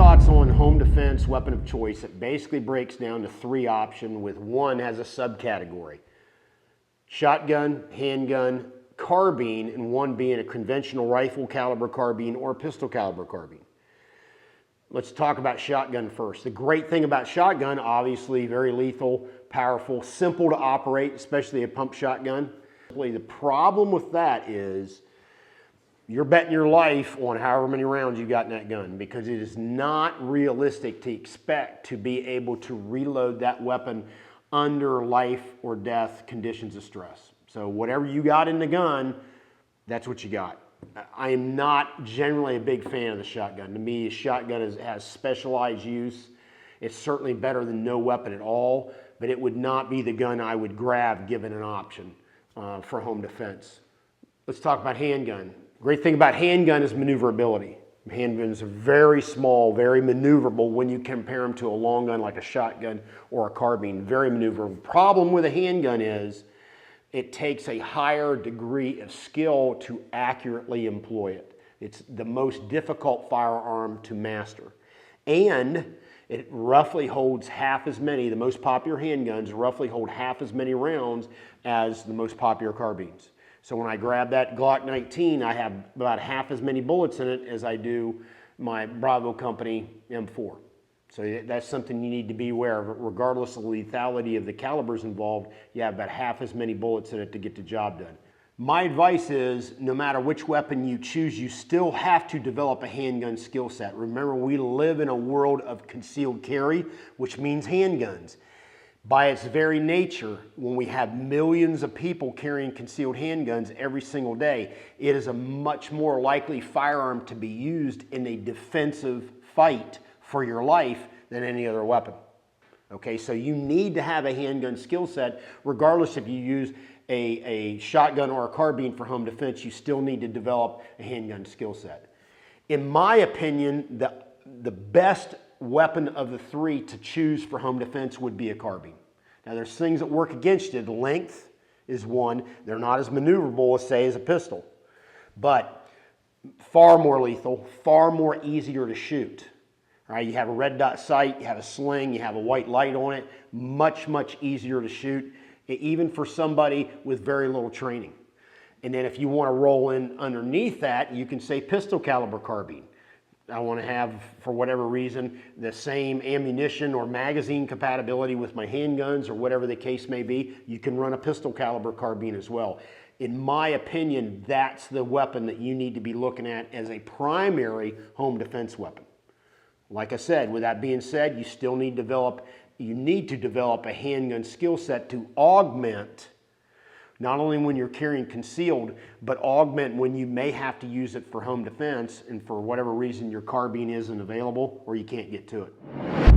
thoughts on home defense weapon of choice. It basically breaks down to 3 options, with one as a subcategory: shotgun, handgun, carbine, and one being a conventional rifle caliber carbine or pistol caliber carbine. Let's talk about shotgun first. The great thing about shotgun, obviously very lethal, powerful, simple to operate, especially a pump shotgun. The problem with that is you're betting your life on however many rounds you got in that gun, because it is not realistic to expect to be able to reload that weapon under life or death conditions of stress. So whatever you got in the gun, that's what you got. I am not generally a big fan of the shotgun. To me, a shotgun has specialized use. It's certainly better than no weapon at all, but it would not be the gun I would grab given an option for home defense. Let's talk about handgun. Great thing about handgun is maneuverability. Handguns are very small, very maneuverable when you compare them to a long gun like a shotgun or a carbine. Very maneuverable. Problem with a handgun is it takes a higher degree of skill to accurately employ it. It's the most difficult firearm to master. And it roughly holds half as many, the most popular handguns roughly hold half as many rounds as the most popular carbines. So when I grab that Glock 19, I have about half as many bullets in it as I do my Bravo Company M4. So that's something you need to be aware of. Regardless of the lethality of the calibers involved, you have about half as many bullets in it to get the job done. My advice is, no matter which weapon you choose, you still have to develop a handgun skill set. Remember, we live in a world of concealed carry, which means handguns. By its very nature, when we have millions of people carrying concealed handguns every single day, it is a much more likely firearm to be used in a defensive fight for your life than any other weapon. Okay, so you need to have a handgun skill set. Regardless if you use a shotgun or a carbine for home defense, you still need to develop a handgun skill set. In my opinion, the best weapon of the 3 to choose for home defense would be a carbine. Now there's things that work against you. The length is one. They're not as maneuverable as, say, as a pistol, but far more lethal, far more easier to shoot. All right, you have a red dot sight, you have a sling, you have a white light on it, much, much easier to shoot, even for somebody with very little training. And then if you want to roll in underneath that, you can say pistol caliber carbine. I want to have, for whatever reason, the same ammunition or magazine compatibility with my handguns or whatever the case may be. You can run a pistol caliber carbine as well. In my opinion, that's the weapon that you need to be looking at as a primary home defense weapon. Like I said, with that being said, you still need to develop a handgun skill set to augment, not only when you're carrying concealed, but augment when you may have to use it for home defense and for whatever reason your carbine isn't available or you can't get to it.